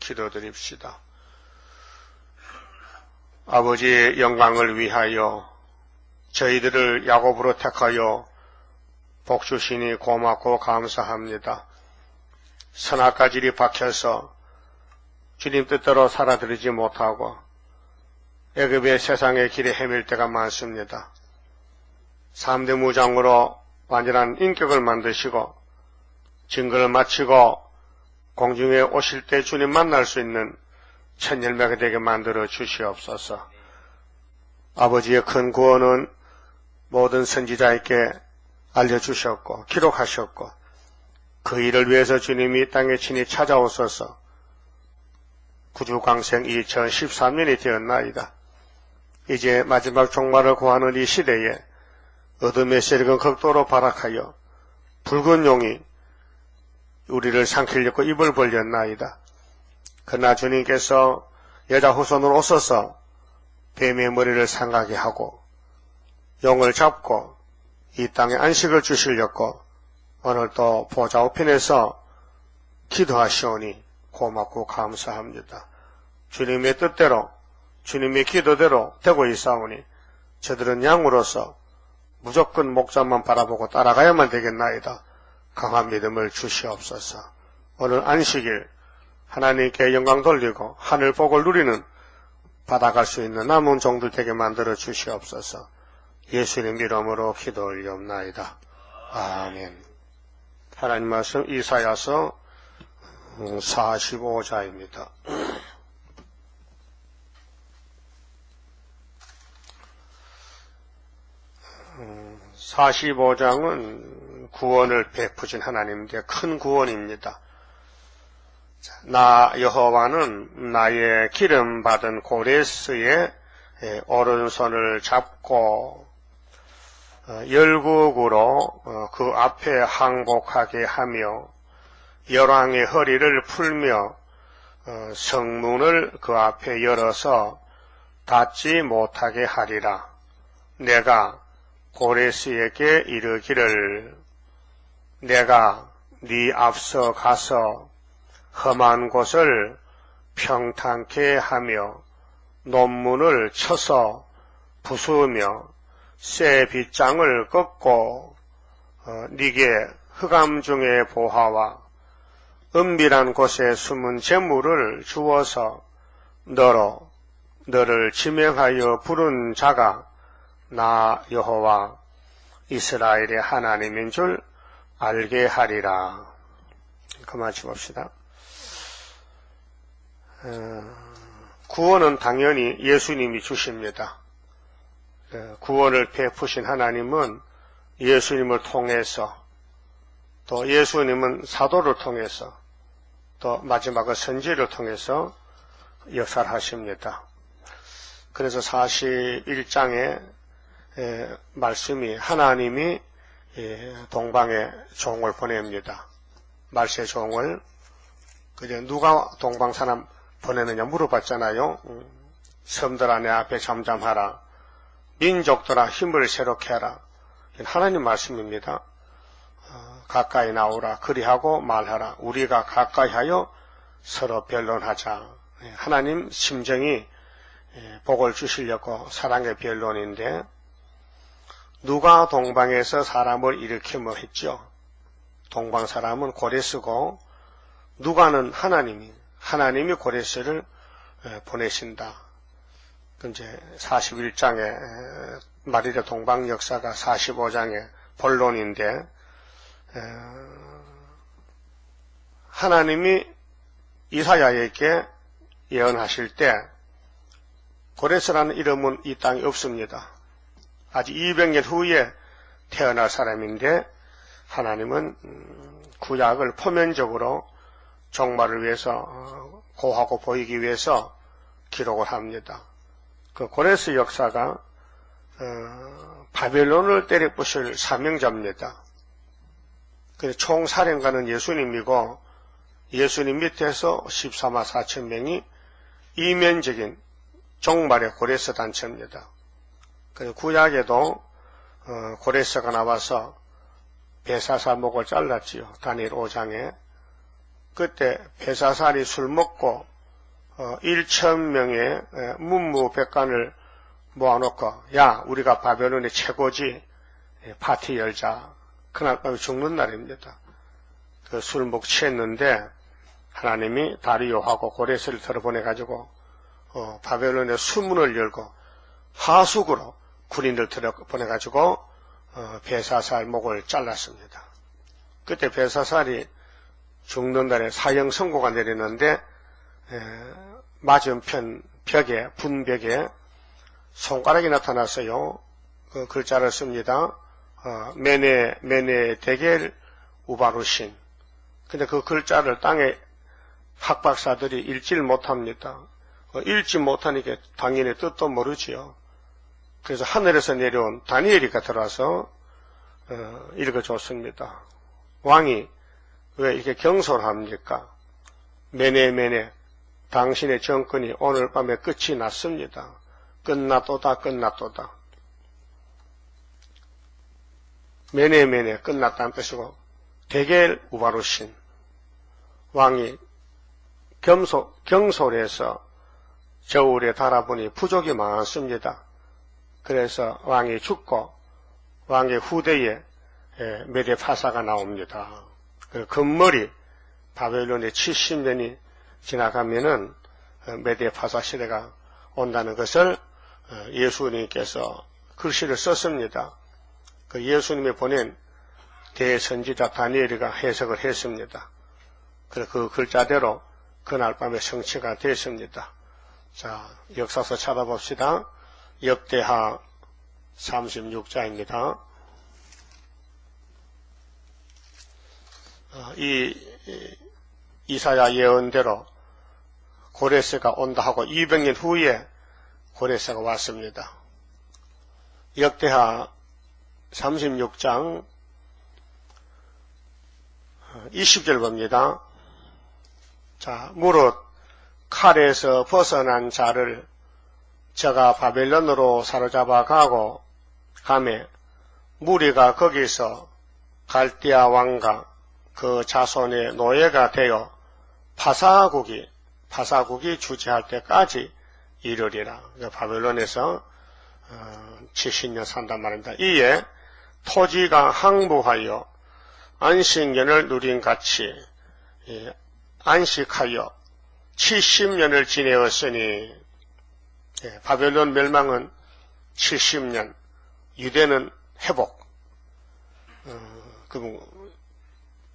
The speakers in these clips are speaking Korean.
기도드립시다. 아버지의 영광을 위하여 저희들을 야곱으로 택하여 복주시니 고맙고 감사합니다. 선악과질이 박혀서 주님 뜻대로 살아들이지 못하고 애굽의 세상의 길에 헤맬 때가 많습니다. 3대 무장으로 완전한 인격을 만드시고 증거를 마치고 공중에 오실 때 주님 만날 수 있는 첫 열매가 되게 만들어 주시옵소서. 아버지의 큰 구원은 모든 선지자에게 알려주셨고 기록하셨고 그 일을 위해서 주님이 땅에 친히 찾아오셔서 구주광생 2013년이 되었나이다. 이제 마지막 종말을 구하는 이 시대에 어둠의 세력은 극도로 발악하여 붉은 용이 우리를 삼키려고 입을 벌렸나이다. 그러나 주님께서 여자 후손으로 오셔서 뱀의 머리를 상하게 하고 용을 잡고 이 땅에 안식을 주시려고 오늘도 보좌 우편에서 기도하시오니 고맙고 감사합니다. 주님의 뜻대로 주님의 기도대로 되고 있사오니 저들은 양으로서 무조건 목자만 바라보고 따라가야만 되겠나이다. 강한 믿음을 주시옵소서. 오늘 안식일 하나님께 영광 돌리고 하늘 복을 누리는 받아갈 수 있는 남은 종들 되게 만들어 주시옵소서. 예수님 이름으로 기도 올리옵나이다. 아멘. 하나님 말씀 이사야서 45자입니다. 음, 45장은 구원을 베푸신 하나님께 큰 구원입니다. 나 여호와는 나의 기름 받은 고레스의 오른손을 잡고 열국으로 그 앞에 항복하게 하며 열왕의 허리를 풀며 성문을 그 앞에 열어서 닫지 못하게 하리라. 내가 고레스에게 이르기를 내가 네 앞서 가서 험한 곳을 평탄케 하며 논문을 쳐서 부수며 새 빗장을 꺾고 네게 흑암 중의 보화와 은밀한 곳에 숨은 재물을 주어서 너를 지명하여 부른 자가 나 여호와 이스라엘의 하나님인 줄 알게 하리라. 그만 칩읍시다. 구원은 당연히 예수님이 주십니다. 구원을 베푸신 하나님은 예수님을 통해서 또 예수님은 사도를 통해서 또 마지막은 선지를 통해서 역사를 하십니다. 그래서 41장의 말씀이 하나님이 동방에 종을 보냅니다. 말세 종을 그저 누가 동방 사람 보내느냐 물어봤잖아요. 섬들아 내 앞에 잠잠하라. 민족들아 힘을 새롭게 하라. 하나님 말씀입니다. 가까이 나오라. 그리하고 말하라. 우리가 가까이 하여 서로 변론하자. 하나님 심정이 복을 주시려고 사랑의 변론인데 누가 동방에서 사람을 일으키며 했죠. 동방 사람은 고레스고 누가는 하나님이 고레스를 보내신다. 이제 41장에 마리아 동방 역사가 45장의 본론인데 하나님이 이사야에게 예언하실 때 고레스라는 이름은 이 땅에 없습니다. 아직 200년 후에 태어날 사람인데 하나님은 구약을 포면적으로 종말을 위해서 고하고 보이기 위해서 기록을 합니다. 그 고레스 역사가 바벨론을 때려부술 사명자입니다. 그래서 총사령관은 예수님이고 예수님 밑에서 14만 4천 명이 이면적인 종말의 고레스 단체입니다. 그래서 구약에도 고레스가 나와서 벨사살 목을 잘랐지요. 다니엘 5장에. 그때 벨사살이 술 먹고 1,000명의 문무백관을 모아놓고, 야, 우리가 바벨론의 최고지, 파티 열자. 그날 밤에 죽는 날입니다. 그 술먹 취했는데 하나님이 다리오하고 고레스를 들어보내가지고 바벨론의 수문을 열고 하숙으로 군인들 들어보내가지고 벨사살 목을 잘랐습니다. 그때 벨사살이 죽는 날에 사형 선고가 내리는데 맞은편 벽에 분벽에 손가락이 나타났어요. 그 글자를 씁니다. 메네 데겔 우바루신. 근데 그 글자를 땅에 학박사들이 읽지를 못합니다. 읽지 못하니까 당연히 뜻도 모르지요. 그래서 하늘에서 내려온 다니엘이가 들어와서 읽어줬습니다. 왕이 왜 이렇게 경솔합니까? 메네 당신의 정권이 오늘 밤에 끝이 났습니다. 끝났도다. 메네 끝났다는 뜻이고 데겔 우바루신. 왕이 경솔해서 저울에 달아보니 부족이 많습니다. 그래서 왕이 죽고 왕의 후대에 메데파사가 나옵니다. 금머리 바벨론의 70년이 지나가면은 메데파사 시대가 온다는 것을 예수님께서 글씨를 썼습니다. 그 예수님이 보낸 대선지자 다니엘이가 해석을 했습니다. 그래서 그 글자대로 그날 밤에 성취가 됐습니다. 자, 역사서 찾아봅시다. 역대하 36장입니다. 이사야 예언대로 고레스가 온다 하고 200년 후에 고레스가 왔습니다. 역대하 36장 20절 봅니다. 자, 무릇 칼에서 벗어난 자를 저가 바벨론으로 사로잡아 가고 가매 무리가 거기서 갈대아 왕과 그 자손의 노예가 되어 파사국이 주재할 때까지 이르리라. 바벨론에서 70년 산단 말입니다. 이에 토지가 항복하여 안식년을 누린 같이 안식하여 70년을 지내었으니, 바벨론 멸망은 70년, 유대는 회복.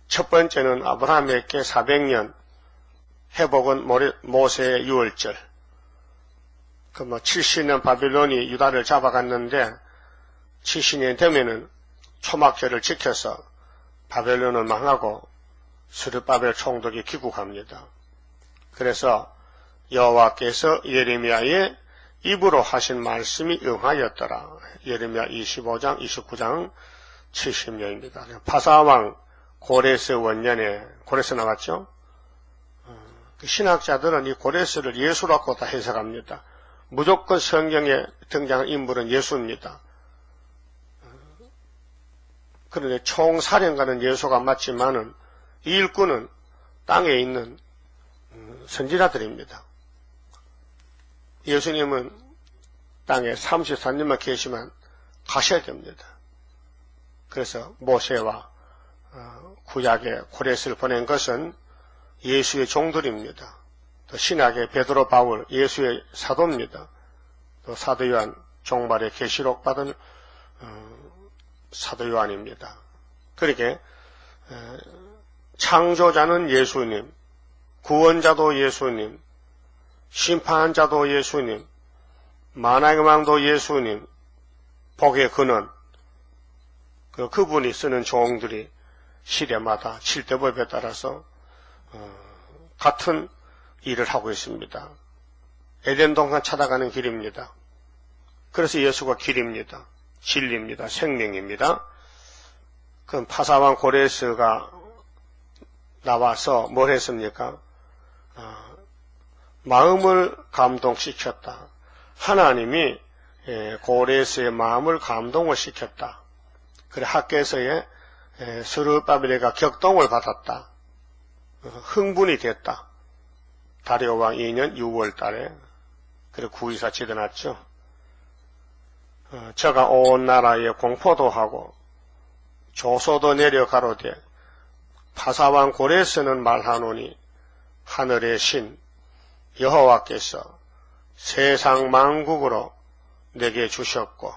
첫 번째는 아브라함에게 400년, 회복은 모세의 6월절. 70년 바벨론이 유다를 잡아갔는데 70년 되면은 초막절을 지켜서 바벨론은 망하고 스룹바벨 총독이 귀국합니다. 그래서 여호와께서 예레미야의 입으로 하신 말씀이 응하였더라. 예레미야 25장, 29장 70년입니다. 파사왕 고레스 원년에 고레스 나왔죠? 신학자들은 이 고레스를 예수라고 다 해석합니다. 무조건 성경에 등장한 인물은 예수입니다. 그런데 총사령관은 예수가 맞지만은 이 일꾼은 땅에 있는 선지자들입니다. 예수님은 땅에 34년만 계시면 가셔야 됩니다. 그래서 모세와 구약의 고레스를 보낸 것은 예수의 종들입니다. 또 신약의 베드로 바울 예수의 사도입니다. 또 사도 요한 종말의 계시록 받은 사도 요한입니다. 그렇게 창조자는 예수님, 구원자도 예수님, 심판자도 예수님, 만왕의 왕도 예수님, 복의 근원, 그분이 쓰는 종들이 시대마다 칠대법에 따라서 같은 일을 하고 있습니다. 에덴 동산 찾아가는 길입니다. 그래서 예수가 길입니다. 진리입니다. 생명입니다. 그럼 파사왕 고레스가 나와서 뭘 했습니까? 마음을 감동시켰다. 하나님이 고레스의 마음을 감동을 시켰다. 그래 학교에서의 스룹바벨가 격동을 받았다. 흥분이 됐다. 다리오 왕 2년 6월 달에 그리고 구이사 지어놨죠. 저가 온 나라에 공포도 하고 조소도 내려가로되 파사왕 고레스는 말하노니 하늘의 신 여호와께서 세상 만국으로 내게 주셨고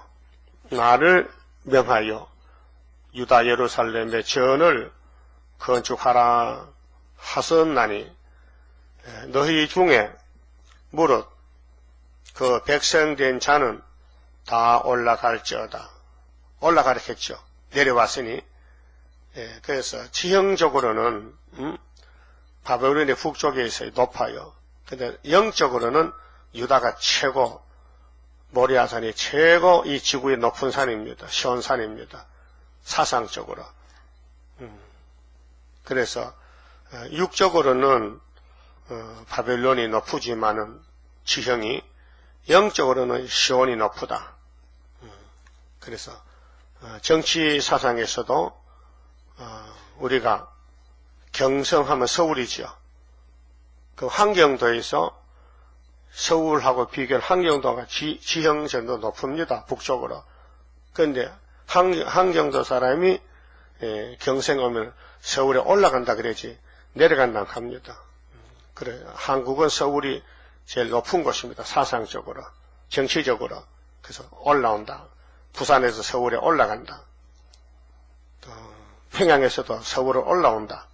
나를 명하여 유다 예루살렘의 전을 건축하라 하셨나니 너희 중에 무릇 그 백성된 자는 다 올라갈지어다. 올라가라 했죠. 내려왔으니. 그래서 지형적으로는 바벨론의 북쪽에 있어요. 높아요. 근데 영적으로는 유다가 최고, 모리아산이 최고 이 지구의 높은 산입니다. 시온산입니다. 사상적으로. 그래서 육적으로는 바벨론이 높으지만은 지형이, 영적으로는 시온이 높다. 그래서 정치 사상에서도 우리가 경성하면 서울이죠. 그 환경도에서 서울하고 비교한 환경도가 지형전도 높습니다. 북쪽으로. 그런데 환경도 사람이 경생 오면 서울에 올라간다 그러지 내려간다고 합니다. 그래 한국은 서울이 제일 높은 곳입니다. 사상적으로, 정치적으로. 그래서 올라온다. 부산에서 서울에 올라간다. 또 평양에서도 서울에 올라온다.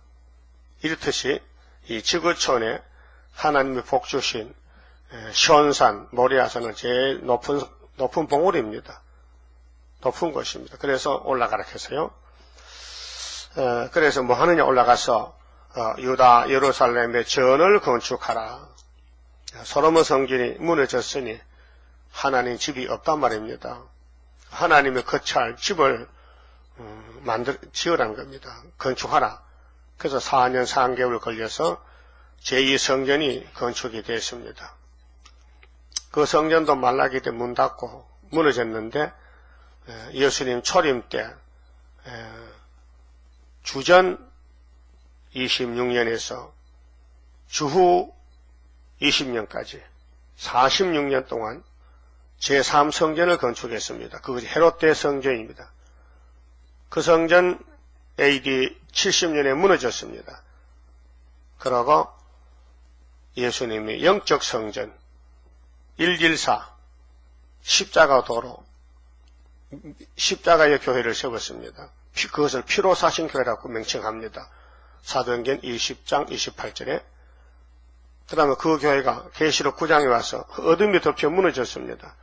이렇듯이 이 지구촌에 하나님이 복 주신 시온산, 모리아산은 제일 높은 봉우리입니다. 높은 곳입니다. 그래서 올라가라 했어요. 그래서 뭐 하느냐 올라가서 유다 예루살렘의 전을 건축하라. 솔로몬 성전이 무너졌으니 하나님 집이 없단 말입니다. 하나님의 거처할 집을 지으라는 겁니다. 건축하라. 그래서 4년 3개월 걸려서 제2성전이 건축이 됐습니다. 그 성전도 말라기 때 문 닫고 무너졌는데 예수님 초림 때 주전 26년에서 주후 20년까지 46년 동안 제3성전을 건축했습니다. 그것이 헤롯대 성전입니다. 그 성전 AD 70년에 무너졌습니다. 그러고 예수님이 영적 성전 114 십자가 도로 십자가의 교회를 세웠습니다. 그것을 피로 사신 교회라고 명칭합니다. 사도행전 20장 28절에. 그 다음에 그 교회가 계시록 9장에 와서 어둠이 덮여 무너졌습니다.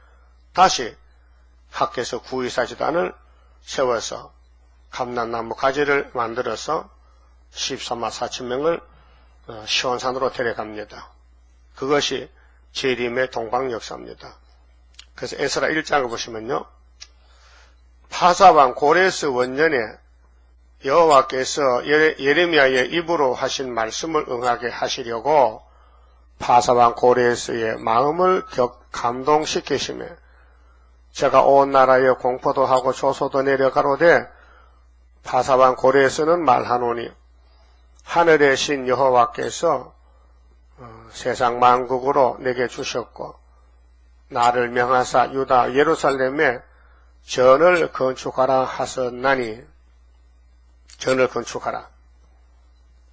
다시 학교에서 구의사지단을 세워서 감람나무 가지를 만들어서 14만 4천 명을 시온산으로 데려갑니다. 그것이 재림의 동방 역사입니다. 그래서 에스라 1장을 보시면요. 파사왕 고레스 원년에 여호와께서 예레미야의 입으로 하신 말씀을 응하게 하시려고 파사왕 고레스의 마음을 감동시키시며 제가 온 나라에 공포도 하고 조소도 내려가로되 파사왕 고레스는 말하노니 하늘의 신 여호와께서 세상 만국으로 내게 주셨고 나를 명하사 유다 예루살렘에 전을 건축하라 하셨나니 전을 건축하라.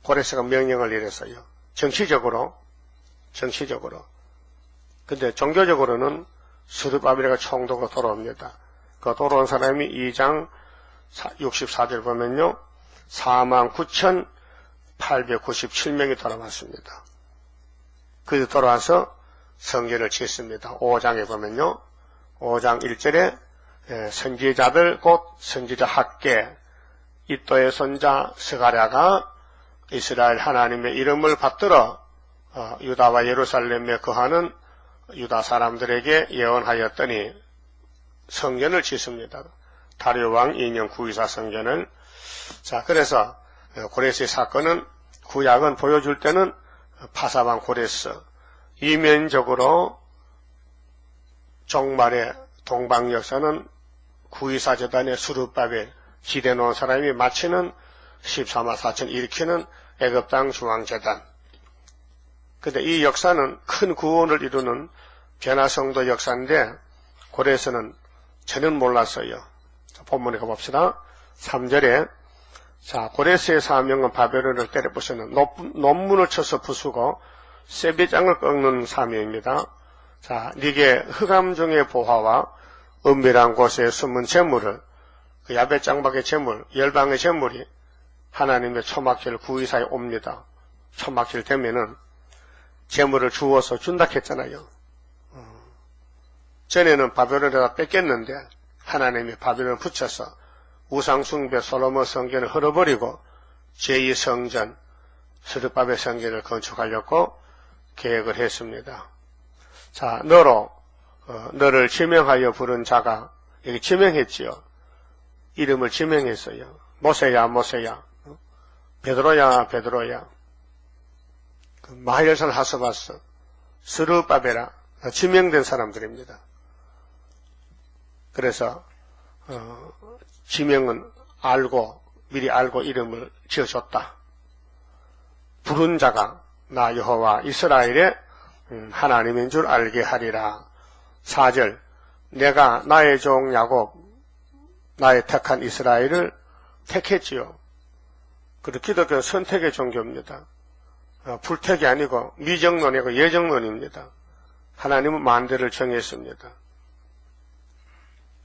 고레스가 명령을 내렸어요. 정치적으로. 근데 종교적으로는 스룹바벨이 총독으로 돌아옵니다. 그 돌아온 사람이 2장 64절 보면요. 49,897명이 돌아왔습니다. 그래서 돌아와서 성전을 짓습니다. 5장에 보면요. 5장 1절에 선지자들 곧 선지자 학계 이또의 손자 스가랴가 이스라엘 하나님의 이름을 받들어 유다와 예루살렘에 거하는 유다 사람들에게 예언하였더니 성전을 짓습니다. 다리오 왕 2년 구이사 성전을. 자, 그래서 고레스의 사건은 구약은 보여줄 때는 파사왕 고레스 이면적으로 종말의 동방 역사는 구이사 재단의 스룹바벨 기대놓은 사람이 마치는 14만 4천 일으키는 애굽 땅 중앙재단. 근데 이 역사는 큰 구원을 이루는 변화성도 역사인데 고려에서는 전혀 몰랐어요. 자, 본문에 가봅시다. 3절에 자, 고레스의 사명은 바벨론을 때려부수는 논문을 쳐서 부수고 쇠비장을 꺾는 사명입니다. 자, 네게 흑암 중의 보화와 은밀한 곳에 숨은 재물을 그 야벳 장막의 재물, 열방의 재물이 하나님의 초막절 구이사에 옵니다. 초막절 되면은 재물을 주어서 준다 했잖아요. 전에는 바벨론에다 뺏겼는데 하나님이 바벨론을 붙여서 우상숭배 솔로몬 성전을 헐어버리고 제2성전 스룹바벨 성전을 건축하려고 계획을 했습니다. 자, 너를 지명하여 부른 자가 여기 지명했지요. 이름을 지명했어요. 모세야 모세야, 베드로야 베드로야, 마헬산 하스바스, 스룹바벨아, 지명된 사람들입니다. 그래서 지명은 미리 알고 이름을 지어줬다. 부른 자가 나 여호와 이스라엘의 하나님인 줄 알게 하리라. 4절 내가 나의 종 야곱 나의 택한 이스라엘을 택했지요. 그리고 기독교는 선택의 종교입니다. 불택이 아니고 미정론이고 예정론입니다. 하나님은 만대를 정했습니다.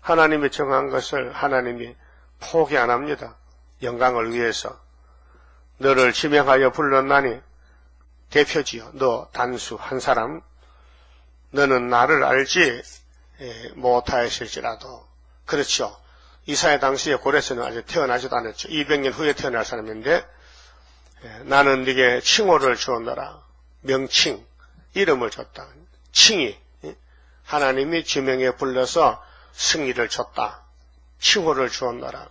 하나님이 정한 것을 하나님이 포기 안 합니다. 영광을 위해서. 너를 지명하여 불렀나니 대표지요. 너 단수 한 사람. 너는 나를 알지 못하였을지라도. 그렇죠. 이사야 당시에 고레스는 아직 태어나지도 않았죠. 200년 후에 태어날 사람인데 나는 네게 칭호를 주었노라. 명칭, 이름을 줬다. 칭이 하나님이 지명에 불러서 승리를 줬다. 칭호를 주었노라.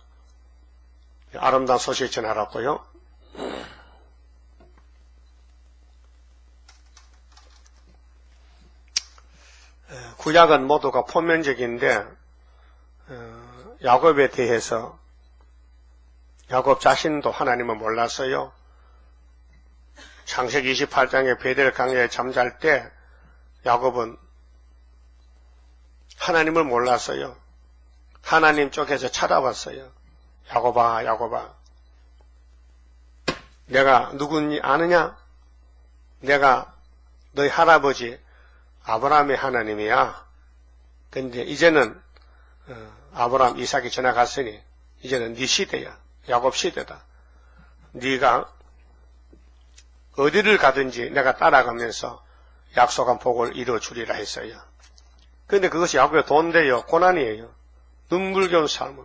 아름다운 소식 전하라고요. 구약은 모두가 포면적인데 야곱에 대해서 야곱 자신도 하나님을 몰랐어요. 창세기 28장에 베델 강야에 잠잘 때 야곱은 하나님을 몰랐어요. 하나님 쪽에서 찾아왔어요. 야곱아 야곱아, 내가 누군지 아느냐? 내가 너희 할아버지 아브라함의 하나님이야. 근데 이제는 아브라함 이삭이 지나갔으니 이제는 네 시대야. 야곱 시대다. 네가 어디를 가든지 내가 따라가면서 약속한 복을 이루어주리라 했어요. 근데 그것이 야곱의 돈대요. 고난이에요. 눈물겨운 삶을.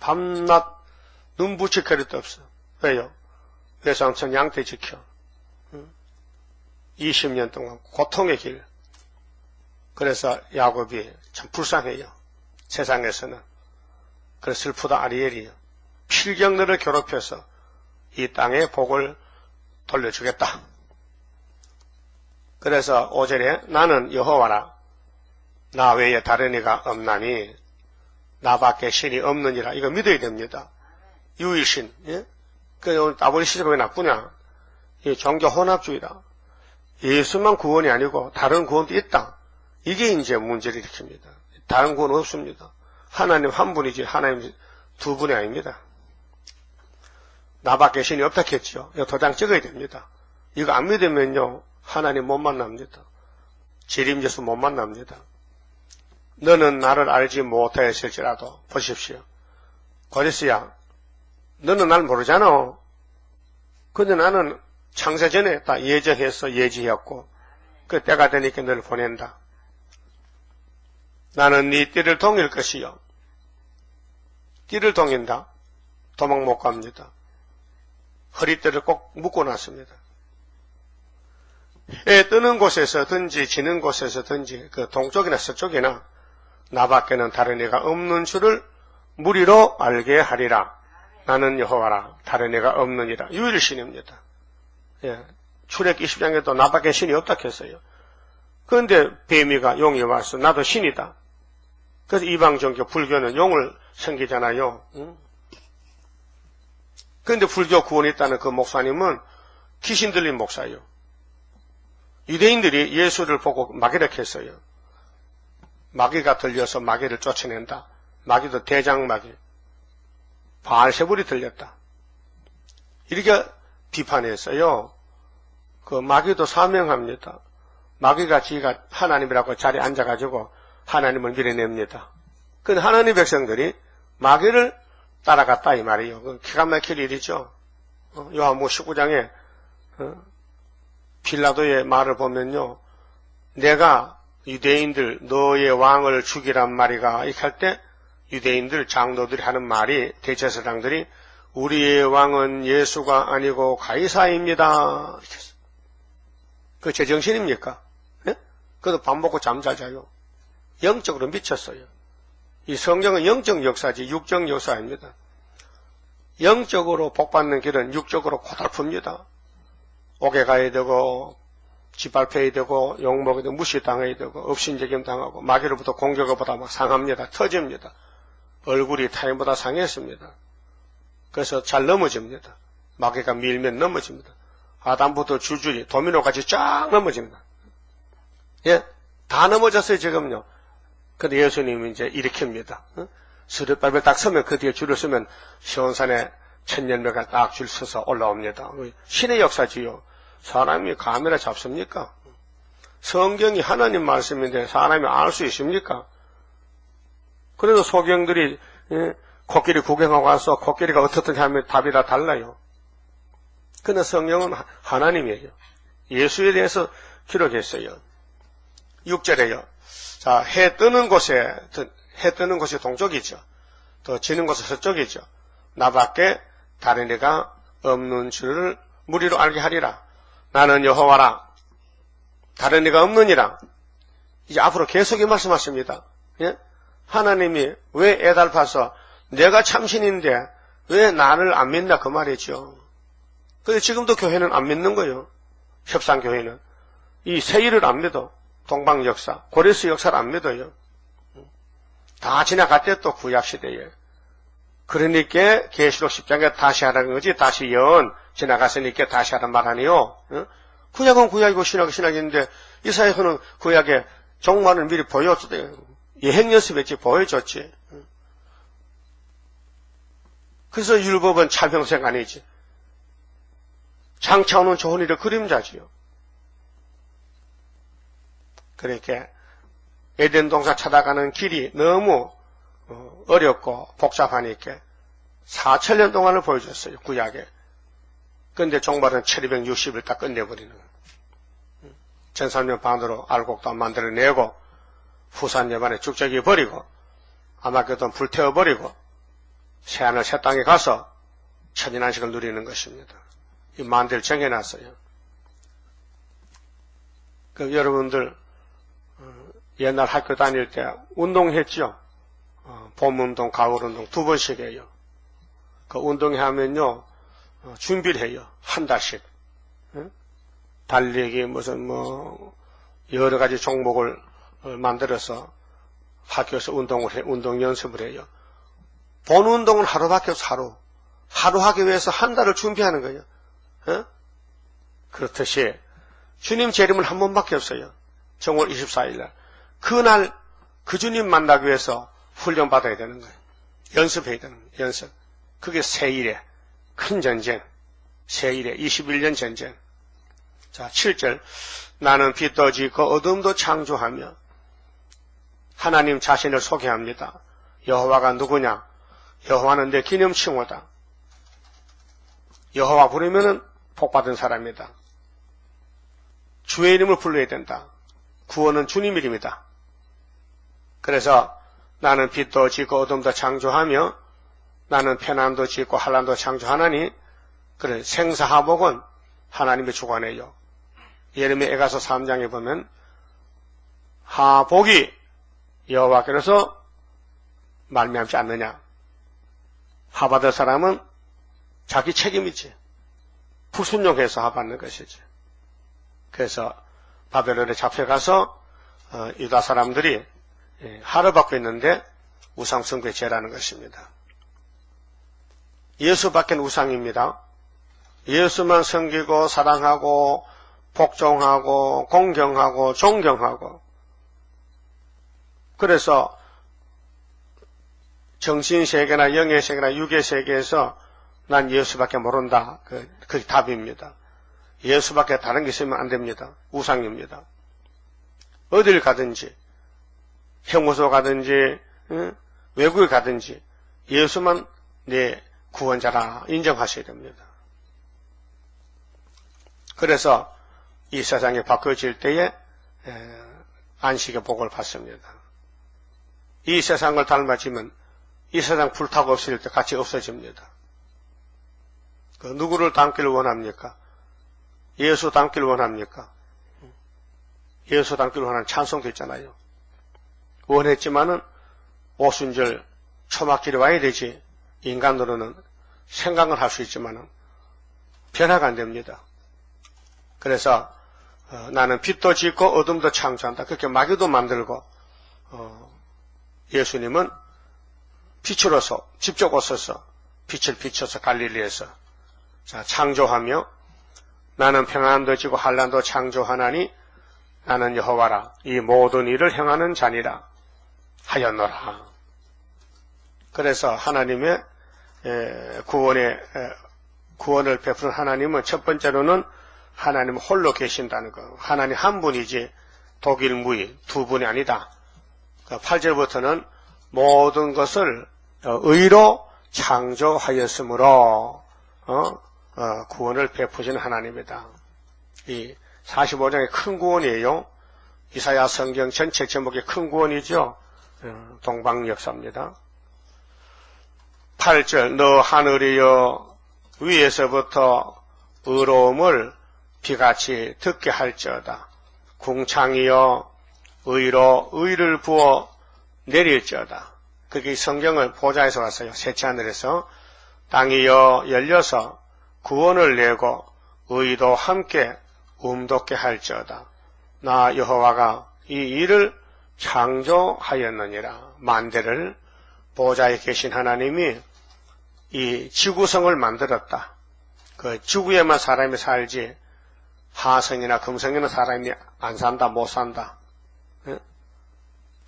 밤낮 눈 붙일 거리도 없어. 왜요? 외삼촌 양떼 지켜. 20년 동안 고통의 길. 그래서 야곱이 참 불쌍해요. 세상에서는. 그래서 슬프다 아리엘이요. 필경 너를 괴롭혀서 이 땅에 복을 돌려주겠다. 그래서 5절에 나는 여호와라. 나 외에 다른 이가 없나니 나밖에 신이 없느니라. 이거 믿어야 됩니다. 유일신. 예? 그 오늘 아버지 시대가 왜 나쁘냐? 이 종교 혼합주의다. 예수만 구원이 아니고 다른 구원도 있다. 이게 이제 문제를 일으킵니다. 다른 구원은 없습니다. 하나님 한 분이지 하나님 두 분이 아닙니다. 나밖에 신이 없다 했죠. 이거 도장 찍어야 됩니다. 이거 안 믿으면요 하나님 못 만납니다. 재림예수 못 만납니다. 너는 나를 알지 못하였을지라도. 보십시오. 고레스야, 너는 날 모르잖아. 근데 나는 창세전에 다 예정해서 예지했고 그 때가 되니까 너를 보낸다. 나는 네 띠를 동일 것이요. 띠를 동인다. 도망 못 갑니다. 허리띠를 꼭 묶어놨습니다. 해 뜨는 곳에서든지 지는 곳에서든지 그 동쪽이나 서쪽이나 나밖에는 다른 이가 없는 줄을 무리로 알게 하리라. 나는 여호와라. 다른 이가 없느니라. 유일신입니다. 예, 출애굽기 20장에도 나밖에 신이 없다 했어요. 그런데 뱀이가 용이 와서 나도 신이다. 그래서 이방 종교 불교는 용을 섬기잖아요. 그런데 불교 구원이 있다는 그 목사님은 귀신 들린 목사예요. 유대인들이 예수를 보고 마귀를 했어요. 마귀가 들려서 마귀를 쫓아낸다. 마귀도 대장마귀, 바알세불이 들렸다. 이렇게 비판했어요. 그 마귀도 사명합니다. 마귀가 지가 하나님이라고 자리에 앉아가지고 하나님을 밀어냅니다. 근데 하나님 백성들이 마귀를 따라갔다 이 말이에요. 그 기가 막힐 일이죠. 요한복음 19장에 빌라도의 말을 보면요, 내가 유대인들 너의 왕을 죽이란 말이가 이렇게 할 때 유대인들 장로들이 하는 말이, 대제사장들이 우리의 왕은 예수가 아니고 가이사입니다. 그 제정신입니까? 예? 그래도 밥 먹고 잠 잘 자요. 영적으로 미쳤어요. 이 성경은 영적 역사지 육적 역사입니다. 영적으로 복받는 길은 육적으로 고달픕니다. 옥에 가야 되고 짓밟혀야 되고 욕먹어야 되고 무시당해야 되고 업신재김 당하고 마귀로부터 공격을 받아 막 상합니다. 터집니다. 얼굴이 타인보다 상했습니다. 그래서 잘 넘어집니다. 마귀가 밀면 넘어집니다. 아담부터 줄줄이 도미노같이 쫙 넘어집니다. 예, 다 넘어졌어요 지금요. 근데 예수님이 이제 일으킵니다. 수레바벨 딱 서면 그 뒤에 줄을 서면 시온산에 천년배가 딱 줄 서서 올라옵니다. 신의 역사지요. 사람이 카메라 잡습니까? 성경이 하나님 말씀인데 사람이 알 수 있습니까? 그래도 소경들이 코끼리 구경하고 와서 코끼리가 어떻든 하면 답이 다 달라요. 근데 성경은 하나님이에요. 예수에 대해서 기록했어요. 6절에요. 자, 해 뜨는 곳이 동쪽이죠. 더 지는 곳은 서쪽이죠. 나밖에 다른 이가 없는 줄을 무리로 알게 하리라. 나는 여호와라. 다른 이가 없느니라. 이제 앞으로 계속 이 말씀하십니다. 예? 하나님이 왜 애달파서 내가 참신인데 왜 나를 안 믿나 그 말이죠. 근데 지금도 교회는 안 믿는 거예요. 협상교회는. 이 세일을 안 믿어. 동방 역사, 고레스 역사를 안 믿어요. 다 지나갔대 또 구약시대에. 그러니까 계시록 10장에 다시 하라는 거지. 다시 지나갔으니까 다시 하란 말 아니요. 구약은 구약이고 신약은 신약인데 이사야서는 구약에 종말을 미리 보여줬대요. 예행 연습했지 보여줬지. 그래서 율법은 차평생 아니지. 장차 오는 좋은 일의 그림자지요. 그러니까 에덴 동산 찾아가는 길이 너무 어렵고 복잡하니까 4,000년 동안을 보여줬어요. 구약에. 그런데 종말은 1260일 딱 끝내버리는 거예요. 전산년 반으로 알곡도 안 만들어내고 후산 여반에 죽적이 버리고 아마겟돈 불태워버리고 새하늘 새 땅에 가서 천인안식을 누리는 것입니다. 이 만대를 정해놨어요. 그 여러분들 옛날 학교 다닐 때 운동했죠. 봄운동, 가을운동 2번씩 해요. 그 운동하면요 준비를 해요. 한 달씩. 달리기 무슨 여러 가지 종목을 만들어서 학교에서 운동 연습을 해요. 본 운동은 하루밖에 없어. 하루 하기 위해서 한 달을 준비하는 거예요. 그렇듯이 주님 재림은 한 번밖에 없어요. 정월 24일 날. 그날 그 주님 만나기 위해서 훈련 받아야 되는 거예요. 연습해야 되는 거예요. 연습. 그게 세일의 큰 전쟁. 세일의 21년 전쟁. 자, 7절. 나는 빛도 짓고 어둠도 창조하며. 하나님 자신을 소개합니다. 여호와가 누구냐? 여호와는 내 기념칭호다. 여호와 부르면은 복받은 사람이다. 주의 이름을 불러야 된다. 구원은 주님 이름이다. 그래서 나는 빛도 짓고 어둠도 창조하며 나는 편안도 짓고 한란도 창조하나니 그래 생사하복은 하나님의 주관이에요. 예레미야 에가서 3장에 보면 하복이 여호와께로서 말미암지 않느냐. 하받을 사람은 자기 책임이지. 불순종해서 하받는 것이지. 그래서 바벨론에 잡혀가서 유다 사람들이 하를 받고 있는데 우상숭배에 죄라는 것입니다. 예수 밖엔 우상입니다. 예수만 섬기고 사랑하고 복종하고 공경하고 존경하고, 그래서 정신세계나 영의세계나 육의세계에서 난 예수밖에 모른다. 그게 답입니다. 예수밖에 다른 게 있으면 안 됩니다. 우상입니다. 어딜 가든지, 형무소 가든지, 외국에 가든지 예수만 내 구원자라 인정하셔야 됩니다. 그래서 이 세상이 바뀌어질 때에 안식의 복을 받습니다. 이 세상을 닮아지면 이 세상 불타고 없어질 때 같이 없어집니다. 누구를 닮기를 원합니까? 예수 닮기를 원합니까? 예수 닮기를 원하는 찬송도 있잖아요. 원했지만은 오순절 초막길에 와야 되지. 인간으로는 생각을 할 수 있지만은 변화가 안 됩니다. 그래서 나는 빛도 짓고 어둠도 창조한다. 그렇게 마귀도 만들고 예수님은 빛으로서 직접 오셔서 빛을 비춰서 갈릴리에서 창조하며 나는 평안도 지고 환난도 창조하나니 나는 여호와라 이 모든 일을 행하는 자니라 하였노라. 그래서 하나님의 구원을 베푸는 하나님은 첫 번째로는 하나님 홀로 계신다는 거. 하나님 한 분이지 독일 무이 두 분이 아니다. 8절부터는 모든 것을 의로 창조하였으므로 구원을 베푸시는 하나님이다. 이 45장의 큰 구원이에요. 이사야 성경 전체 제목이 큰 구원이죠. 동방역사입니다. 8절 너 하늘이여 위에서부터 의로움을 비같이 듣게 할지어다. 궁창이여 의로 의를 부어 내릴지어다. 그게 성경을 보좌에서 왔어요. 셋째 하늘에서. 땅이여 열려서 구원을 내고 의도 함께 움돋게 할지어다. 나 여호와가 이 일을 창조하였느니라. 만대를 보좌에 계신 하나님이 이 지구성을 만들었다. 그 지구에만 사람이 살지 하성이나 금성에는 사람이 안 산다, 못 산다.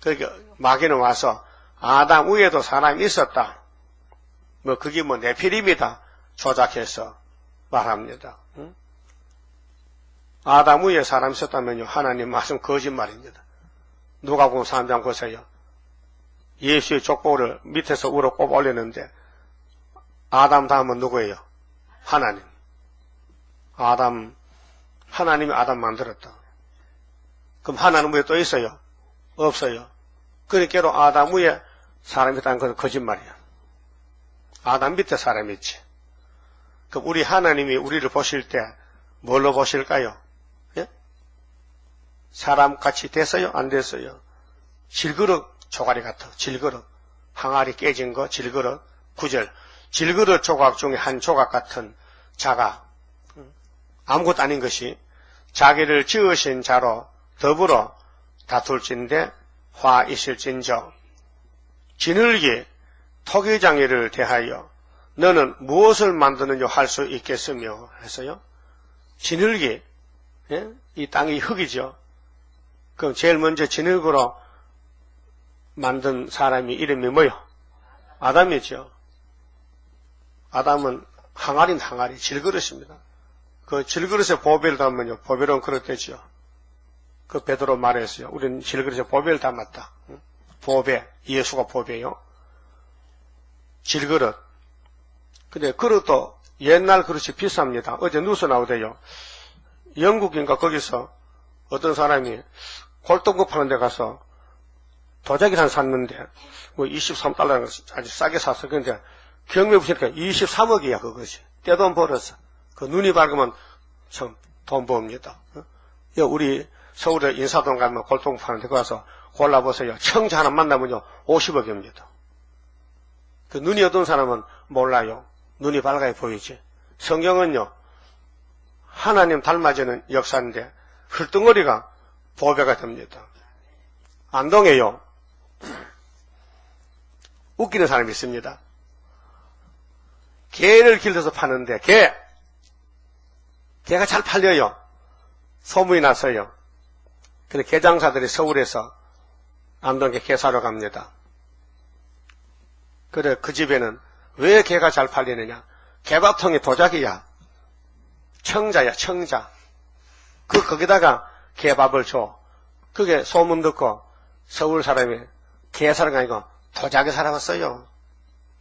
그러니까 마귀는 와서 아담 위에도 사람이 있었다. 그게 네피림이다. 조작해서 말합니다. 아담 위에 사람이 있었다면요. 하나님 말씀 거짓말입니다. 누가복음 3장 보세요. 예수의 족보를 밑에서 위로 꼽아 올렸는데 아담 다음은 누구예요? 하나님. 하나님이 아담 만들었다. 그럼 하나님 위에 또 있어요? 없어요. 그러니까 아담 위에 사람이 있다는 건 거짓말이야. 아담 밑에 사람이 있지. 그럼 우리 하나님이 우리를 보실 때 뭘로 보실까요? 예? 사람같이 됐어요? 안 됐어요? 질그릇 조가리 같아. 질그릇. 항아리 깨진 거 질그릇. 9절. 질그릇 조각 중에 한 조각 같은 자가 아무것도 아닌 것이 자기를 지으신 자로 더불어 다툴진대 화 있을진저 지늘기 토기장이를 대하여 너는 무엇을 만드느냐 할 수 있겠으며 해서요. 지늘기, 예? 이 땅이 흙이죠. 그럼 제일 먼저 지늘기로 만든 사람이 이름이 뭐요? 아담이죠. 아담은 항아리 질그릇입니다. 그 질그릇에 보배를 담으면요. 보배로는 그릇되죠. 그 베드로 말했어요. 우리는 질그릇에 보배를 담았다. 보배, 예수가 보배요. 질그릇. 근데 그릇도 옛날 그릇이 비쌉니다. 어제 뉴스 나오대요. 영국인가 거기서 어떤 사람이 골동품 파는 데 가서 도자기를 샀는데 23달러는 아주 싸게 샀어. 그런데 경매 보시니까 23억이야 그것이. 떼돈 벌어서. 그 눈이 밝으면 참 돈 법니다. 우리 서울에 인사동 가면 골동품 파는 데 가서 골라보세요. 청자 하나 만나면요 50억입니다. 그 눈이 어두운 사람은 몰라요. 눈이 밝아야 보이지. 성경은요 하나님 닮아지는 역사인데 흘덩어리가 보배가 됩니다. 안동에요 웃기는 사람이 있습니다. 개를 길러서 파는데 개가 잘 팔려요. 소문이 났어요. 근데 개장사들이 서울에서 안동에 개 사러 갑니다. 그래, 그 집에는 왜 개가 잘 팔리느냐? 개밥통이 도자기야. 청자야, 청자. 거기다가 개밥을 줘. 그게 소문 듣고 서울 사람이 개 사러 가니까 도자기 사러 갔어요.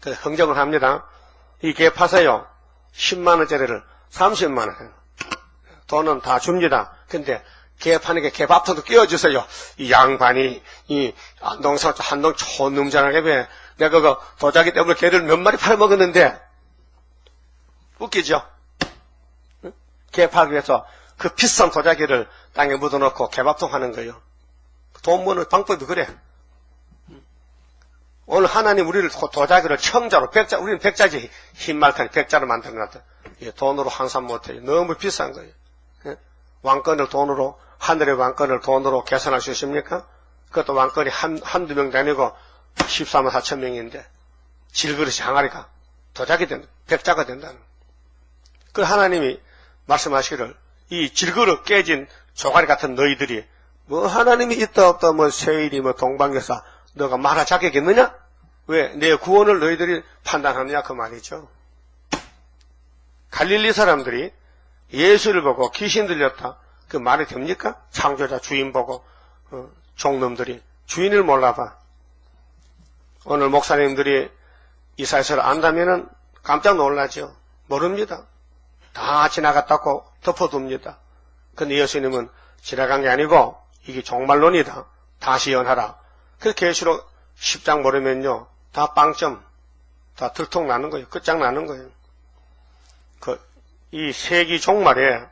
그래서 흥정을 합니다. 이 개 파세요. 10만원짜리를 30만원. 돈은 다 줍니다. 근데 개 파는 게 개밥통도 끼워주세요. 이 양반이, 이 한동 촌놈잖아. 내가 그 도자기 때문에 개를 몇 마리 팔아먹었는데, 웃기죠? 개 팔기 위해서 그 비싼 도자기를 땅에 묻어놓고 개밥통 하는 거예요. 돈 버는 방법이 그래. 오늘 하나님 우리를 도자기를 청자로, 백자, 우리는 백자지, 흰말탄이 백자로 만들어놨다. 돈으로 환산 못해요. 너무 비싼 거예요. 왕권을 돈으로, 하늘의 왕권을 돈으로 계산할 수 있습니까? 그것도 왕권이 한두 명 다니고 14만 4천 명인데, 질그릇이 항아리가 도자기 된다. 백자가 된다는. 그 하나님이 말씀하시기를, 이 질그릇 깨진 조가리 같은 너희들이, 뭐 하나님이 있다 없다 뭐 세일이 뭐 동방여사 너가 말할 자격이 있느냐? 왜 내 구원을 너희들이 판단하느냐 그 말이죠. 갈릴리 사람들이 예수를 보고 귀신 들렸다 그 말이 됩니까? 창조자 주인 보고 종놈들이 주인을 몰라봐. 오늘 목사님들이 이사야서를 안다면은 깜짝 놀라죠. 모릅니다. 다 지나갔다고 덮어둡니다. 근데 예수님은 지나간 게 아니고 이게 종말론이다. 다시 연하라. 그래서 계시록 10장 모르면요. 다 빵점, 다 들통나는 거예요. 끝장나는 거예요. 이 세기 종말에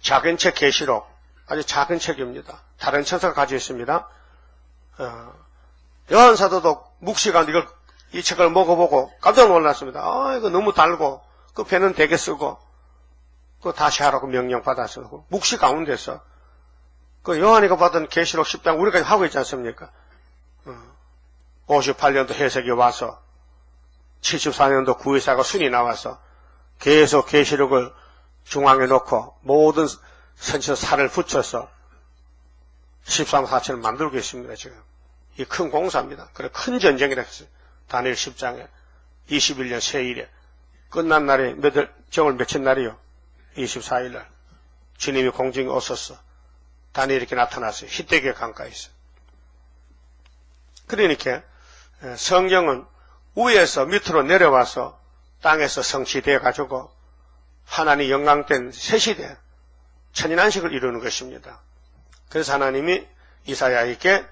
작은 책 계시록, 아주 작은 책입니다. 다른 천사가 가지고 있습니다. 요한 사도도 묵시간 이 책을 먹어보고 깜짝 놀랐습니다. 이거 너무 달고, 그 배는 되게 쓰고, 그 다시 하라고 명령 받았어. 묵시 가운데서. 그 요한이가 받은 계시록 10장 우리까지 하고 있지 않습니까? 58년도 해석이 와서 74년도 구의사가 순이 나와서 계속 계시록을 중앙에 놓고 모든 선처 살을 붙여서 13, 4천을 만들고 있습니다. 지금 이 큰 공사입니다. 그래 큰 전쟁이라 했어요. 다니엘 10장에 21년 세일에 끝난 날이 정월 며칠 날이요? 24일날 주님이 공중에 오셨어. 다니엘이 이렇게 나타났어요. 히데기야 강가에서. 그러니까 성경은 위에서 밑으로 내려와서 땅에서 성취되어 가지고 하나님 영광된 새 시대 천인안식을 이루는 것입니다. 그래서 하나님이 이사야에게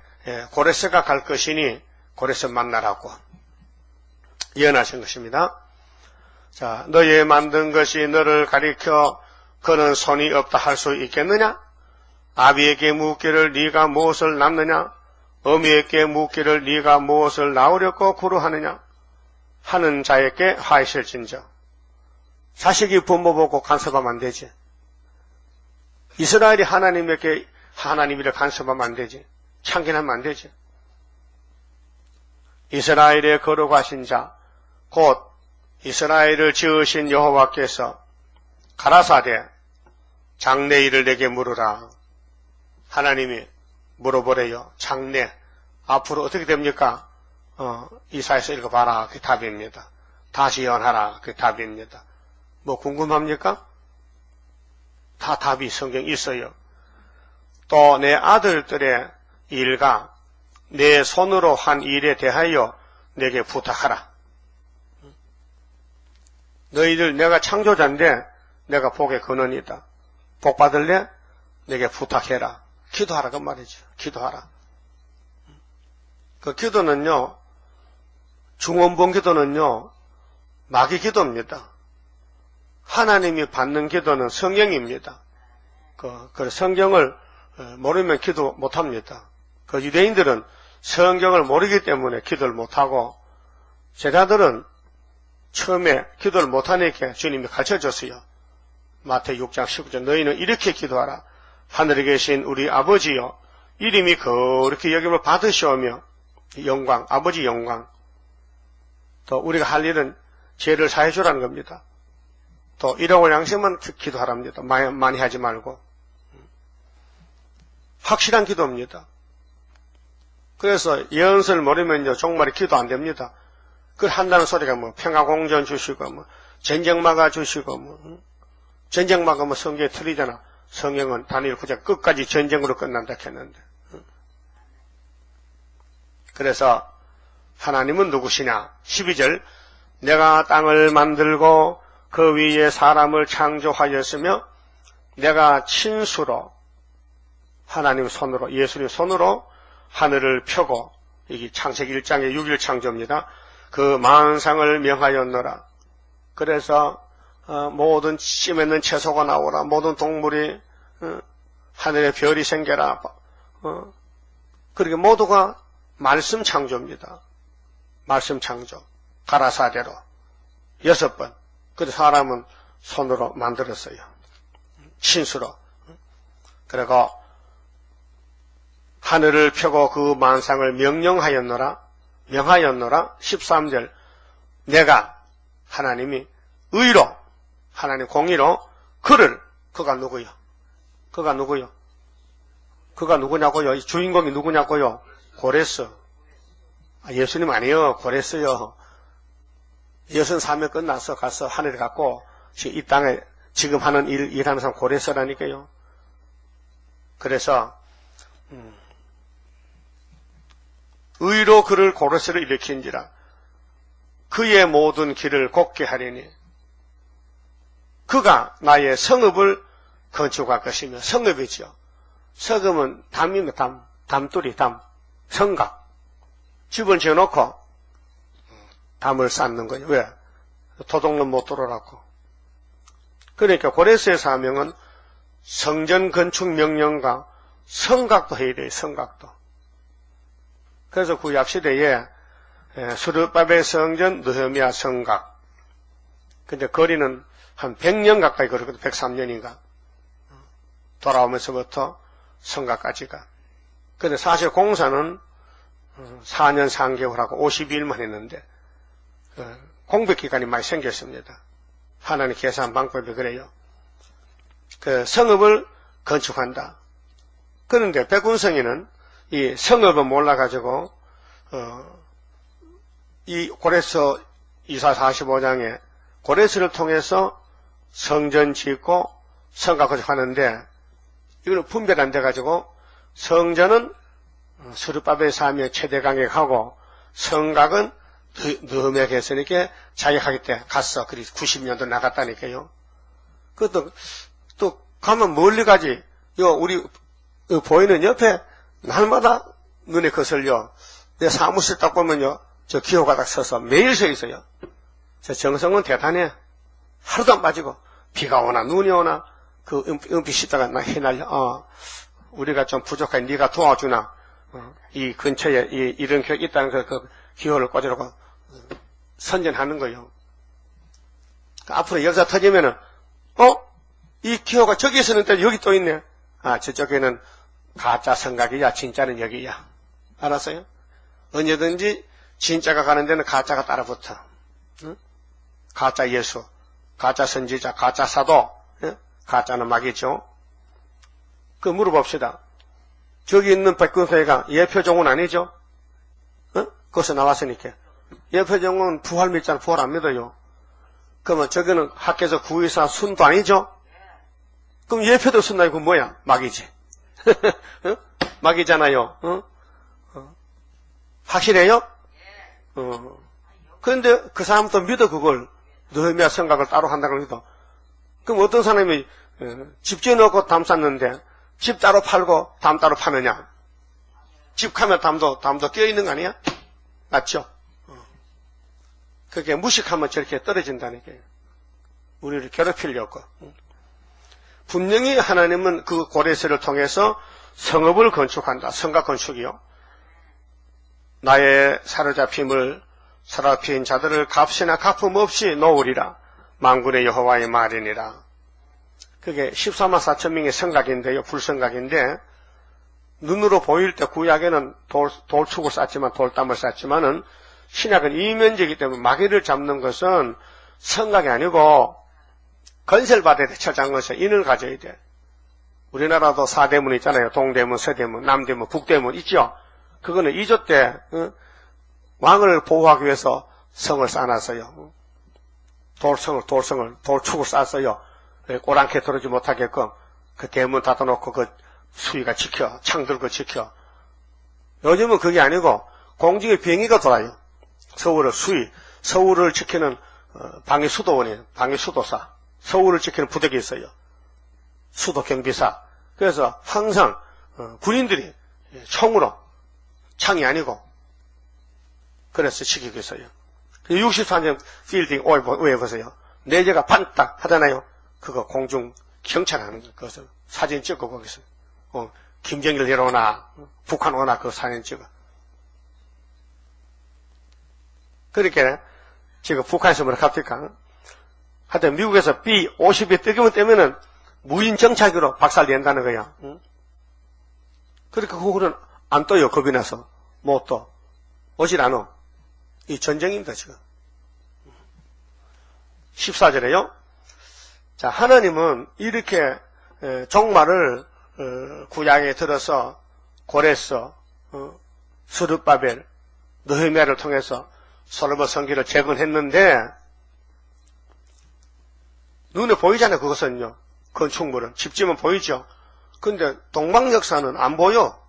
고레스가 갈 것이니 고레스 만나라고 예언하신 것입니다. 자, 너의 만든 것이 너를 가리켜 그는 손이 없다 할 수 있겠느냐? 아비에게 묻기를 네가 무엇을 낳느냐? 어미에게 묻기를 네가 무엇을 낳으려고 구루하느냐? 하는 자에게 화이실진저. 자식이 부모 보고 간섭하면 안 되지. 이스라엘이 하나님에게 하나님이라 간섭하면 안 되지. 참견하면 안 되지. 이스라엘에 거룩하신 자, 곧 이스라엘을 지으신 여호와께서 가라사대 장래 일을 내게 물으라. 하나님이 물어보래요. 장래 앞으로 어떻게 됩니까? 이사야서 읽어봐라. 그게 답입니다. 다시 연하라. 그게 답입니다. 뭐 궁금합니까? 다 답이 성경에 있어요. 또 내 아들들의 일과 내 손으로 한 일에 대하여 내게 부탁하라. 너희들 내가 창조자인데 내가 복의 근원이다. 복 받을래? 내게 부탁해라. 기도하라 그 말이죠. 기도하라. 그 기도는요. 중원본 기도는요. 마귀 기도입니다. 하나님이 받는 기도는 성경입니다. 그 성경을 모르면 기도 못합니다. 그 유대인들은 성경을 모르기 때문에 기도를 못하고 제자들은 처음에 기도를 못하니까 주님이 가르쳐줬어요. 마태 6장 19절 너희는 이렇게 기도하라. 하늘에 계신 우리 아버지여 이름이 거룩히 여김을 받으시오며 영광, 아버지 영광. 또 우리가 할 일은 죄를 사해 주라는 겁니다. 또 일용할 양식만 기도하랍니다. 많이 하지 말고. 확실한 기도입니다. 그래서 예언서를 모르면요, 종말에 기도 안 됩니다. 그걸 한다는 소리가 뭐 평화공전 주시고 뭐 전쟁 막아 주시고 뭐 전쟁 막으면 성경에 틀리잖아. 성경은 다니엘 9장 끝까지 전쟁으로 끝난다 했는데. 그래서 하나님은 누구시냐? 12절 내가 땅을 만들고 그 위에 사람을 창조하였으며 내가 친수로 하나님 손으로 예수님 손으로 하늘을 펴고 여기 창세기 1장의 6일 창조입니다. 그 만상을 명하였노라. 그래서 모든 씨 맺는 채소가 나오라. 모든 동물이 하늘에 별이 생겨라. 그렇게 모두가 말씀 창조입니다. 말씀 창조. 가라사대로 6번. 그래서 사람은 손으로 만들었어요. 친수로. 그리고 하늘을 펴고 그 만상을 명령하였노라. 명하였노라. 13절 내가 하나님이 의로 하나님 공의로 그가 누구요? 그가 누구요? 그가 누구냐고요? 이 주인공이 누구냐고요? 고레스. 예수님 아니에요. 고레스요. 예수는 사명 끝나서 가서 하늘에 갔고 이 땅에 지금 하는 일하는 사람 고레스라니까요. 그래서 의로 그를 고레스를 일으킨지라 그의 모든 길을 곱게 하리니 그가 나의 성읍을 건축할 것이며 성읍이죠. 성읍은 담입니다. 담돌이 성각. 집을 지어놓고 담을 쌓는 거예요. 왜? 도둑놈 못 들어오라고. 그러니까 고레스의 사명은 성전 건축 명령과 성각도 해야 돼요. 성각도. 그래서 구약 시대에 스룹바벨 성전, 느헤미야 성각. 근데 거리는 한 100년 가까이 걸었거든. 103년인가. 돌아오면서부터 성각까지가. 근데 사실 공사는 4년 3개월하고 52일만 했는데 공백 기간이 많이 생겼습니다. 하나님 계산 방법이 그래요. 그 성읍을 건축한다. 그런데 백운성이는 이 성읍을 몰라가지고 이 고레스 이사 45장에 고레스를 통해서 성전 짓고 성곽 건축하는데 이거는 분별 안 돼가지고 성전은 스룹바벨 사명의 최대 강역하고 성곽은 느헤미야가 했으니까 자격하기 때 갔어. 그리 90년도 나갔다니까요. 그것도 또 가면 멀리 가지. 우리 보이는 옆에 날마다 눈에 거슬려. 내 사무실 딱 보면요, 저 기호가 딱 서서 매일 서 있어요. 저 정성은 대단해. 하루도 안 빠지고 비가 오나 눈이 오나 그 은빛 씻다가 나 휘날려. 우리가 좀 부족하니 네가 도와주나. 이 근처에 이런 교 있다는 그 기호를 꽂으라고 선전하는 거예요. 앞으로 역사 터지면은 이 기호가 저기 있었는데 여기 또 있네. 저쪽에는 가짜 성각이야. 진짜는 여기야. 알았어요? 언제든지 진짜가 가는 데는 가짜가 따라붙어. 응? 가짜 예수, 가짜 선지자, 가짜 사도, 응? 가짜는 막이죠. 그 물어봅시다. 저기 있는 백군사회가 예표종은 아니죠? 응? 거기서 나왔으니까. 예표종은 부활 믿잖아. 부활 안 믿어요. 그러면 저기는 학교에서 구의사 순도 아니죠? 그럼 예표도 순도 아니고 뭐야? 막이지. 응? 막이잖아요. 응? 확실해요? 그런데 그 사람도 믿어 그걸. 느헤미야 성각을 따로 한다고 해도. 그럼 어떤 사람이 집 지어놓고 담 쌌는데 집 따로 팔고 담 따로 파느냐? 집 가면 담도 끼어있는 거 아니야? 맞죠? 그게 무식하면 저렇게 떨어진다니까요. 우리를 괴롭히려고. 분명히 하나님은 그 고레스를 통해서 성읍을 건축한다. 성곽 건축이요. 나의 사로잡힌 자들을 값이나 갚음 없이 놓으리라. 만군의 여호와의 말이니라. 그게 14만 4천 명의 성곽인데요. 불성곽인데 눈으로 보일 때 구약에는 돌축을 쌓지만 돌담을 쌓지만은 신약은 이면제이기 때문에 마귀를 잡는 것은 성곽이 아니고 건설받아야 돼. 철장건설 인을 가져야 돼. 우리나라도 사대문 있잖아요. 동대문, 서대문, 남대문, 북대문 있죠. 그거는 이조 때 왕을 보호하기 위해서 성을 쌓아놨어요. 돌축을 쌓았어요. 오랑캐 들어오지 못하게끔 그 대문 닫아놓고 그 수위가 지켜, 창 들고 지켜. 요즘은 그게 아니고 공중에 비행기가 돌아요. 서울을 지키는 방위수도원이에요. 방위수도사. 서울을 지키는 부대가 있어요. 수도 경비사. 그래서 항상 군인들이 총으로, 창이 아니고 그래서 지키고 있어요. 63년 필딩 왜 보세요. 내재가 반딱 하잖아요. 그거 공중 경찰하는 것을 사진 찍고 거기서 김정일 내려오나 북한 오나 그 사진 찍어. 그렇게 지금 북한에서 뭐라 합니까? 하여튼 미국에서 B-50이 뜨면은 무인 정찰기로 박살낸다는 거야. 그러니까 그거는 안 떠요. 겁이 나서 못 떠. 오질 않아. 이 전쟁입니다 지금. 14절에요. 자, 하나님은 이렇게 종말을 구약에 들어서 고레스, 스룹바벨, 느헤미야를 통해서 솔로몬 성기를 재건했는데 눈에 보이잖아요. 그것은요. 건축물은 집지면 보이죠. 근데 동방역사는 안 보여.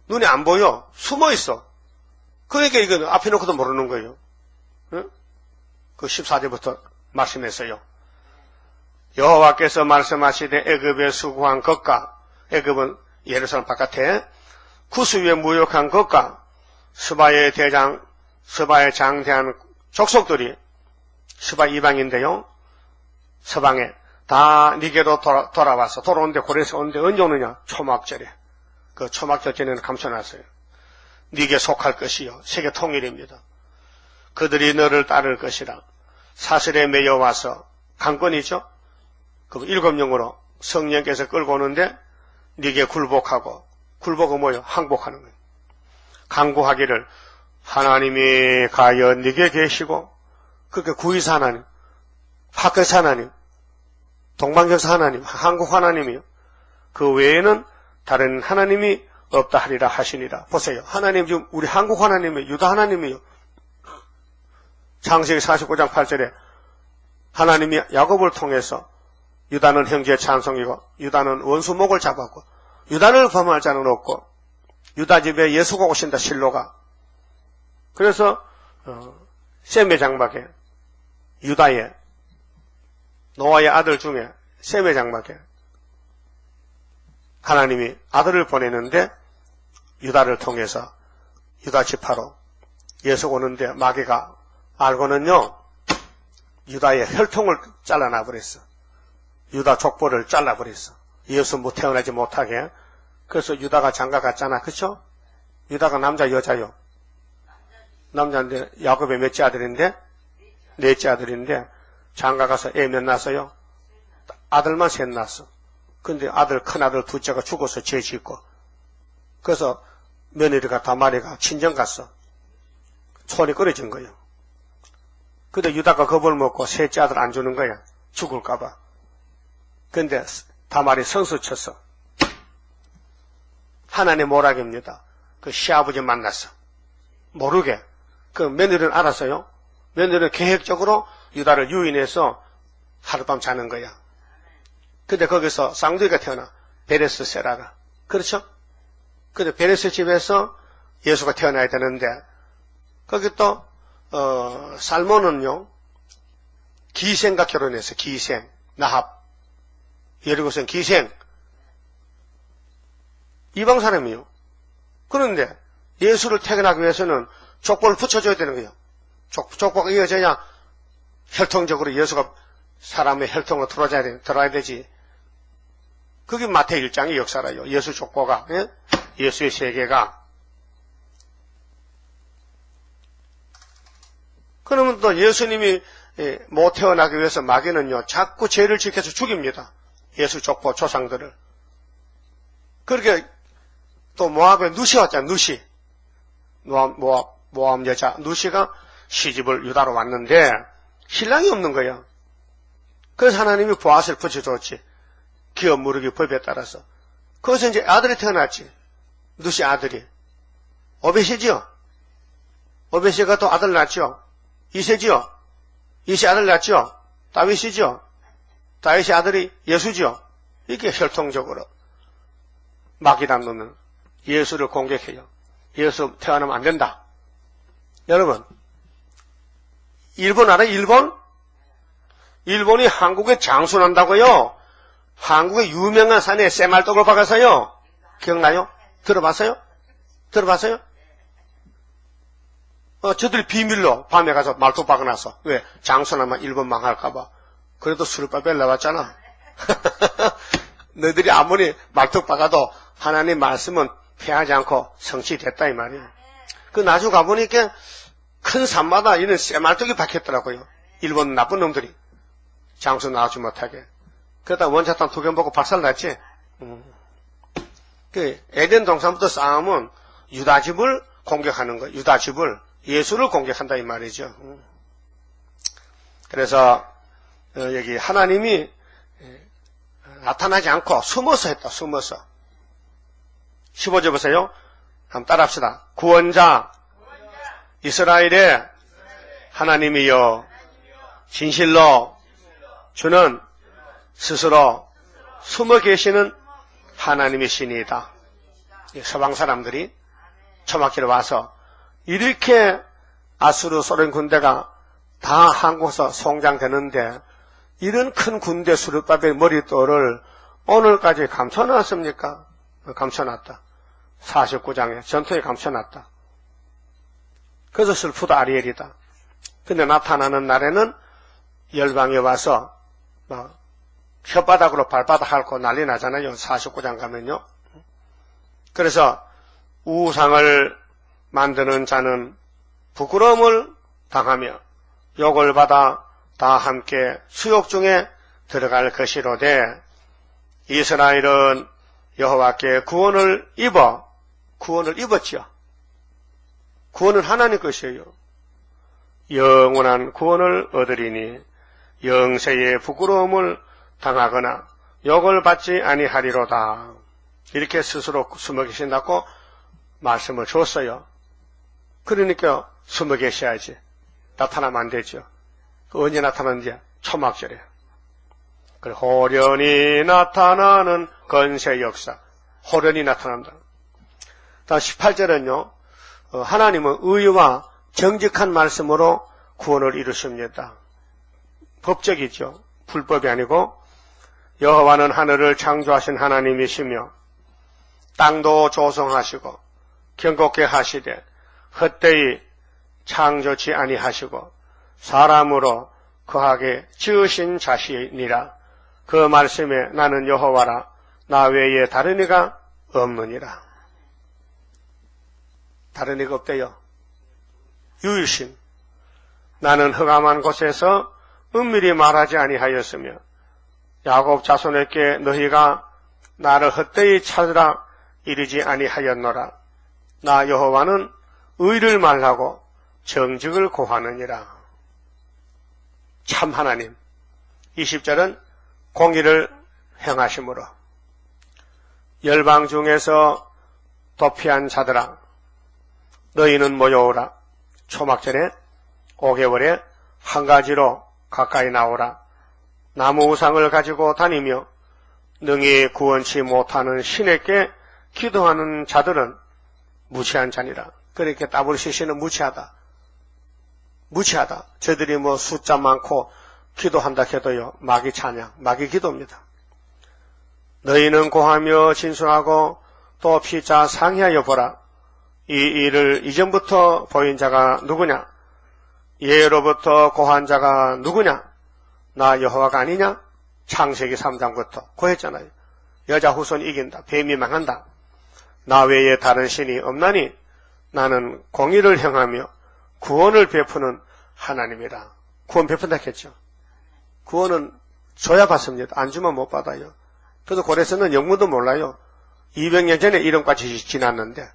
눈에 안 보여. 숨어 있어. 그러니까 이거 앞에 놓고도 모르는 거예요. 응? 그 14절부터 말씀했어요. 여호와께서 말씀하시되 애굽에 수고한 것과 애굽은 예루살렘 바깥에 구스 위에 무역한 것과 스바의 대장 스바의 장대한 족속들이 스바 이방인데요. 서방에 다 니게로 돌아와서 돌아오는데 고레스 오는데 언제 오느냐? 초막절에. 그 초막절 전에는 감춰놨어요. 니게 속할 것이요. 세계 통일입니다. 그들이 너를 따를 것이라. 사슬에 매여와서 강권이죠. 그 7영으로 성령께서 끌고 오는데 니게 굴복하고 굴복은 뭐예요? 항복하는 거예요. 강구하기를 하나님이 가여 니게 계시고 그렇게 구이사 하나님, 파크사 하나님, 동방역사 하나님, 한국 하나님이요. 그 외에는 다른 하나님이 없다 하리라 하시니라. 보세요. 하나님 지금 우리 한국 하나님이요. 유다 하나님이요. 창세기 49장 8절에 하나님이 야곱을 통해서 유다는 형제의 찬송이고 유다는 원수목을 잡았고 유다를 범할 자는 없고 유다 집에 예수가 오신다. 실로가. 그래서 셈의 장막에 유다의 노아의 아들 중에 셈의 장막에 하나님이 아들을 보내는데 유다를 통해서 유다 지파로 예수 오는데 마귀가 알고는요 유다의 혈통을 잘라놔 버렸어. 유다 족보를 잘라버렸어. 예수 못 태어나지 못하게. 그래서 유다가 장가 갔잖아. 그쵸? 유다가 남자 여자요? 남자인데 야곱의 몇째 아들인데? 넷째 아들인데 장가 가서 애 몇 낳았어요? 아들만 셋 낳았어. 근데 큰아들 둘째가 죽어서 죄 짓고 그래서 며느리가 다말이가 친정 갔어. 손이 끊어진 거예요. 근데 유다가 겁을 먹고 셋째 아들 안 주는 거야. 죽을까봐. 근데 다말이 선수 쳤어. 하나님 모락입니다. 그 시아버지 만났어. 모르게. 그 며느리는 알았어요. 며느리는 계획적으로 유다를 유인해서 하룻밤 자는 거야. 근데 거기서 쌍둥이가 태어나. 베레스 세라가. 그렇죠? 근데 베레스 집에서 예수가 태어나야 되는데 거기 또 살몬은요 기생과 결혼해서 기생 나합 예리고생 기생 이방 사람이요. 그런데 예수를 태어나기 위해서는 족보를 붙여줘야 되는 거예요. 족보가 이어져야 혈통적으로 예수가 사람의 혈통으로 들어야 되지. 그게 마태복음 1장의 역사라요. 예수 족보가, 예? 예수의 세계가. 그러면 또 예수님이 못 태어나기 위해서 마귀는요, 자꾸 죄를 지켜서 죽입니다. 예수 족보 조상들을. 그렇게 또 모압의 누시 왔잖아요. 누시. 모압 여자 누시가 시집을 유다로 왔는데 신랑이 없는 거예요. 그래서 하나님이 보아스를 붙여줬지. 기업 무르기 법에 따라서. 거기서 이제 아들이 태어났지. 누시 아들이. 오벳이지요. 오벳이가 또 아들 낳죠. 이세지요. 이세 아들 낳죠. 다윗이죠. 다윗의 아들이 예수죠. 이게 혈통적으로 마귀란 놈은 예수를 공격해요. 예수 태어나면 안 된다. 여러분, 일본 알아요? 일본? 일본이 한국에 장수난다고요. 한국의 유명한 산에 쇠말떡을 박아서요. 기억나요? 들어봤어요? 들어봤어요? 저들이 비밀로 밤에 가서 말뚝 박아놨어. 왜? 장수나면 일본 망할까봐. 그래도 술밥에 나왔잖아. 너희들이 아무리 말뚝 박아도 하나님 말씀은 피하지 않고 성취됐다 이 말이에요. 그 나중 가보니까 큰 산마다 이런 쇠말뚝이 박혔더라고요. 일본 나쁜 놈들이. 장수 나오지 못하게. 그러다 원자탄 2개 보고 박살났지. 그 에덴 동산부터 싸움은 유다집을 공격하는 거예요. 유다집을. 예수를 공격한다 이 말이죠. 그래서 여기 하나님이 나타나지 않고 숨어서 했다. 숨어서. 15절 보세요. 한번 따라합시다. 구원자 이스라엘의 하나님이여 진실로 주는 스스로 숨어 계시는 하나님이시니이다. 서방 사람들이 초막기로 와서 이렇게 아수르 소련 군대가 다 한국에서 송장되는데 이런 큰 군대 수르바벨 머릿돌을 오늘까지 감춰놨습니까? 감춰놨다. 49장에 전투에 감춰놨다. 그래서 슬프다 아리엘이다. 근데 나타나는 날에는 열방에 와서 막 혓바닥으로 발바닥 핥고 난리 나잖아요. 49장 가면요. 그래서 우상을 만드는 자는 부끄러움을 당하며 욕을 받아 다 함께 수욕 중에 들어갈 것이로되 이스라엘은 여호와께 구원을 입었지요. 구원은 하나님 것이에요. 영원한 구원을 얻으리니 영세의 부끄러움을 당하거나 욕을 받지 아니하리로다. 이렇게 스스로 숨어 계신다고 말씀을 줬어요. 그러니까 숨어 계셔야지. 나타나면 안 되죠. 언제 나타나는지 초막절에. 그래, 호련히 나타나는 건세 역사. 호련히 나타난다. 다음 18절은요. 하나님은 의와 정직한 말씀으로 구원을 이루십니다. 법적이죠. 불법이 아니고 여호와는 하늘을 창조하신 하나님이시며 땅도 조성하시고 경곡케 하시되 헛되이 창조치 아니하시고 사람으로 거하게 지으신 자시니라. 그 말씀에 나는 여호와라 나 외에 다른 이가 없느니라. 다른 이가 없대요. 유일신. 나는 흑암한 곳에서 은밀히 말하지 아니하였으며 야곱 자손에게 너희가 나를 헛되이 찾으라 이르지 아니하였노라. 나 여호와는 의를 말하고 정직을 고하느니라. 참 하나님. 20절은 공의를 행하심으로 열방 중에서 도피한 자들아 너희는 모여오라. 초막절에 5개월에 한 가지로 가까이 나오라. 나무 우상을 가지고 다니며 능히 구원치 못하는 신에게 기도하는 자들은 무치한 자니라. 그렇게 WCC는 무치하다. 무치하다. 저들이 뭐 숫자 많고 기도한다 해도요. 마귀 찬양, 마귀 기도입니다. 너희는 고하며 진술하고 또 피자 상의하여 보라. 이 일을 이전부터 보인 자가 누구냐? 예로부터 고한 자가 누구냐? 나 여호와가 아니냐? 창세기 3장부터 고했잖아요. 여자 후손이 이긴다. 뱀이 망한다. 나 외에 다른 신이 없나니 나는 공의를 행하며 구원을 베푸는 하나님이라. 구원 베푼다 했죠. 구원은 줘야 받습니다. 안 주면 못 받아요. 그래서 고레스는 영문도 몰라요. 200년 전에 이름까지 지났는데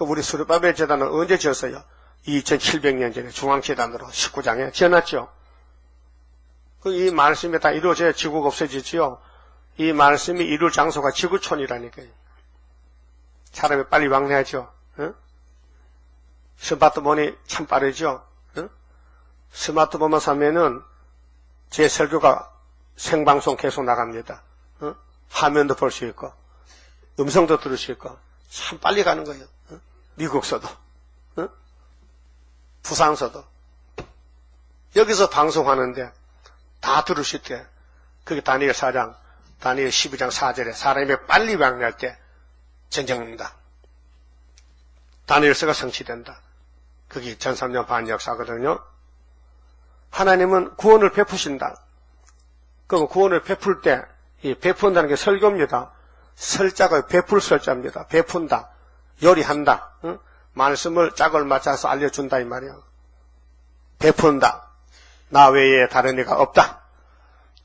우리 수르바벨 제단은 언제 지었어요? 2700년 전에 중앙재단으로 19장에 지어놨죠. 이 말씀이 다 이루어져야 지구가 없어지지요. 이 말씀이 이룰 장소가 지구촌이라니까요. 사람이 빨리 왕래하죠. 응? 스마트폰이 참 빠르죠. 응? 스마트폰만 사면은 제 설교가 생방송 계속 나갑니다. 응? 화면도 볼 수 있고 음성도 들을 수 있고 참 빨리 가는 거예요. 응? 미국서도 응? 부산서도 여기서 방송하는데 다 들을 수 있대. 그게 다니엘 4장 다니엘 12장 4절에 사람이 빨리 왕래할 때 전쟁합니다. 다니엘서가 성취된다. 그게 1300년 반 역사거든요. 하나님은 구원을 베푸신다. 그럼 구원을 베풀 때 이 베푼다는 게 설교입니다. 설자가 베풀 설자입니다. 베푼다. 요리한다. 응? 말씀을 짝을 맞춰서 알려준다 이 말이에요. 베푼다. 나 외에 다른 이가 없다.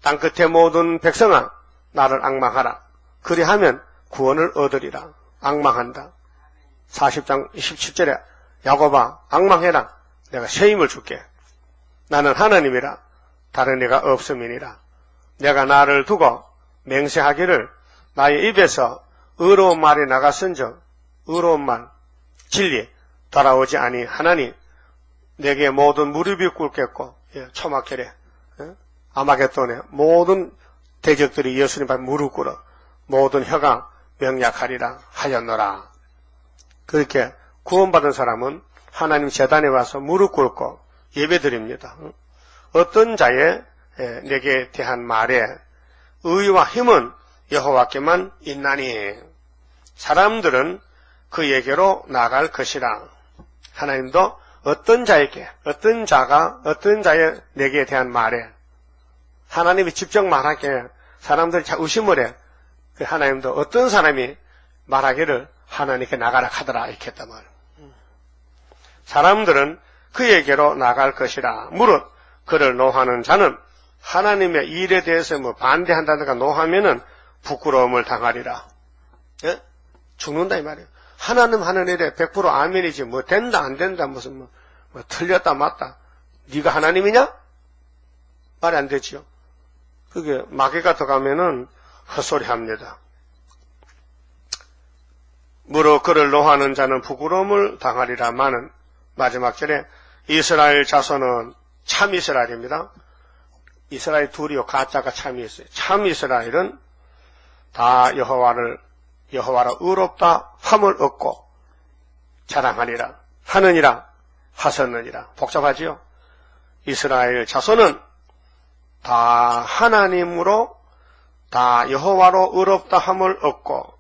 땅끝의 모든 백성아 나를 앙망하라. 그리하면 구원을 얻으리라. 앙망한다. 40장 27절에 야곱아 앙망해라. 내가 새 힘을 줄게. 나는 하나님이라 다른 이가 없음이니라. 내가 나를 두고 맹세하기를 나의 입에서 의로운 말이 나갔은즉 의로운 말 진리 돌아오지 아니하나니 내게 모든 무릎이 꿇겠고 초막절에 아마겟돈에 모든 대적들이 예수님 앞에 무릎 꿇어 모든 혀가 명약하리라 하였노라. 그렇게 구원받은 사람은 하나님 제단에 와서 무릎 꿇고 예배드립니다. 어떤 자의 내게 대한 말에 의와 힘은 여호와께만 있나니 사람들은 그에게로 나갈 것이라. 하나님도 어떤 자에게 어떤 자가 어떤 자의 내게 대한 말에 하나님이 직접 말하게 사람들이 의심을 해. 하나님도 어떤 사람이 말하기를 하나님께 나가라 하더라 이렇게 했단 말이에요. 사람들은 그에게로 나갈 것이라. 무릇 그를 노하는 자는 하나님의 일에 대해서 반대한다든가 노하면은 부끄러움을 당하리라. 예? 죽는다 이 말이에요. 하나님 하는 일에 100% 아멘이지 된다 안 된다 무슨 틀렸다 맞다. 네가 하나님이냐? 말이 안 되지요. 그게 마귀가 들어가면은 헛소리합니다. 무릇 그를 노하는 자는 부끄러움을 당하리라마는 마지막 절에 이스라엘 자손은 참 이스라엘입니다. 이스라엘 둘이요 가짜가 참이 있어요. 참 이스라엘은 다 여호와로 의롭다 함을 얻고 자랑하니라 하느니라 하셨느니라. 복잡하지요. 이스라엘 자손은 다 하나님으로 다 여호와로 의롭다 함을 얻고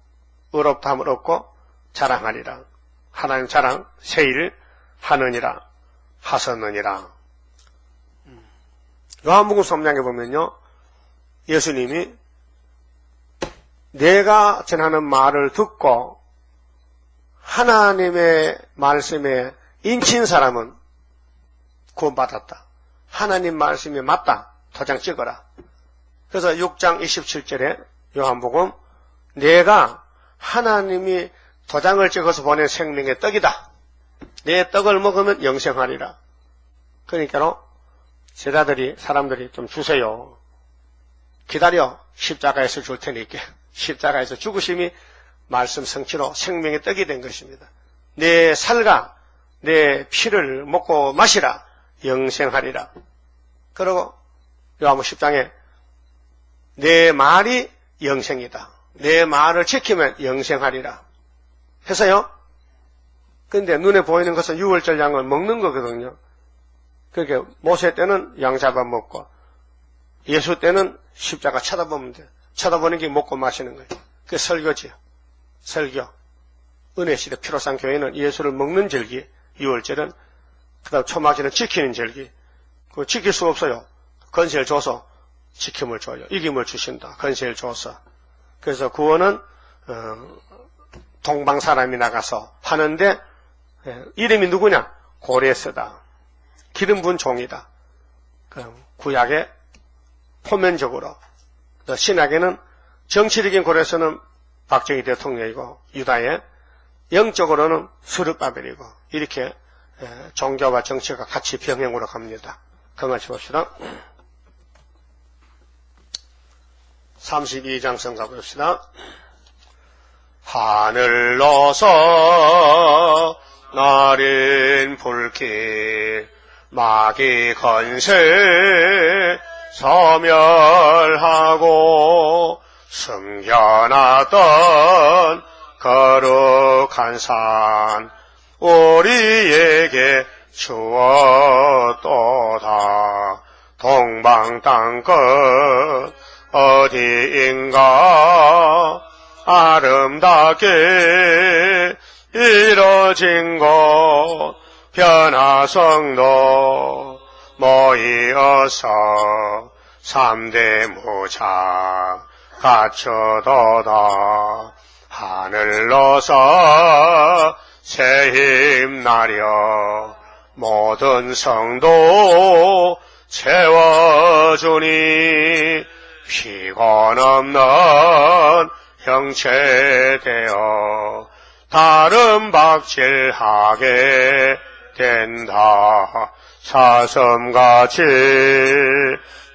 자랑하리라. 하나님 자랑 세일 하느니라 하셨느니라. 요한복음 3장에 보면요 예수님이 내가 전하는 말을 듣고 하나님의 말씀에 인친 사람은 구원받았다. 하나님 말씀이 맞다. 도장 찍어라. 그래서 6장 27절에 요한복음 내가 하나님이 도장을 찍어서 보낸 생명의 떡이다. 내 떡을 먹으면 영생하리라. 그러니까 제자들이 사람들이 좀 주세요. 기다려. 십자가에서 줄 테니까. 십자가에서 죽으심이 말씀 성취로 생명의 떡이 된 것입니다. 내 살과 내 피를 먹고 마시라. 영생하리라. 그리고 요한복음 10장에 내 말이 영생이다. 내 말을 지키면 영생하리라. 해서요. 근데 눈에 보이는 것은 유월절 양을 먹는 거거든요. 그러니까 모세 때는 양 잡아먹고 예수 때는 십자가 쳐다보면 돼. 쳐다보는 게 먹고 마시는 거예요. 그게 설교지요. 설교. 은혜시대 피로상 교회는 예수를 먹는 절기, 유월절은 그 다음 초막절은 지키는 절기. 그거 지킬 수 없어요. 건세를 줘서 지킴을 줘요. 이김을 주신다. 건세를 줘서. 그래서 구원은 동방 사람이 나가서 하는데 이름이 누구냐? 고레스다. 기름 부은 종이다. 구약의 표면적으로 신약에는 정치적인 고레스는 박정희 대통령이고 유다의 영적으로는 스룹바벨이고 이렇게 종교와 정치가 같이 병행으로 갑니다. 그 말씀 봅시다. 32장 성가 봅시다. 하늘로서 나린 불길 마귀 건세 소멸하고 숨겨놨던 거룩한 산 우리에게 주었도다. 동방 땅끝 어디인가 아름답게 이뤄진 곳 변화성도 모이어서 3대 무작 갖춰도다. 하늘로서 새 힘나려 모든 성도 채워주니 피곤 없는 형체 되어 다른 박질하게 된다. 사슴같이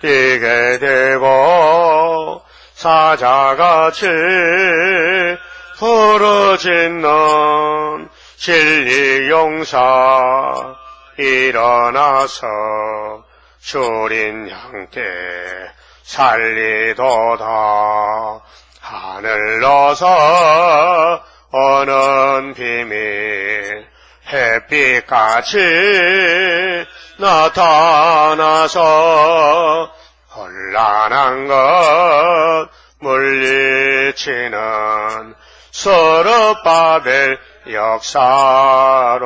뛰게 되고 사자같이 부르짖는 진리 용사 일어나서 줄인 양떼 살리도다. 하늘로서 오는 비밀 햇빛같이 나타나서 혼란한 것 물리치는 서럽바벨 역사로다.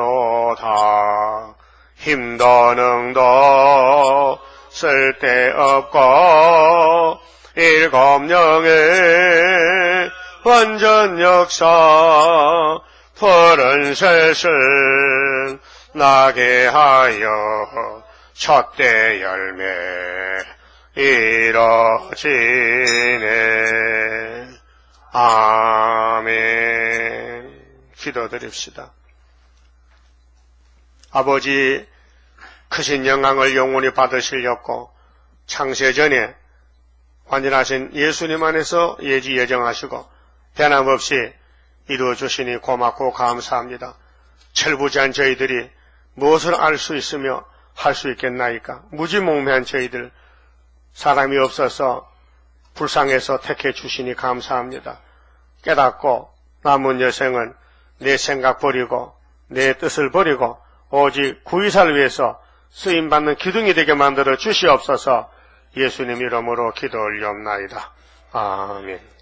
힘도 능도 쓸데없고 일곱 영의 완전 역사 푸른 셋을 나게 하여 첫대 열매 이뤄지네. 아멘. 기도드립시다. 아버지, 크신 영광을 영원히 받으시려고 창세전에 완전하신 예수님 안에서 예지 예정하시고 변함없이 이루어주시니 고맙고 감사합니다. 철부지한 저희들이 무엇을 알 수 있으며 할 수 있겠나이까? 무지몽매한 저희들, 사람이 없어서 불쌍해서 택해 주시니 감사합니다. 깨닫고 남은 여생은 내 생각 버리고 내 뜻을 버리고 오직 구의사를 위해서 쓰임받는 기둥이 되게 만들어 주시옵소서. 예수님 이름으로 기도 올리옵나이다. 아멘.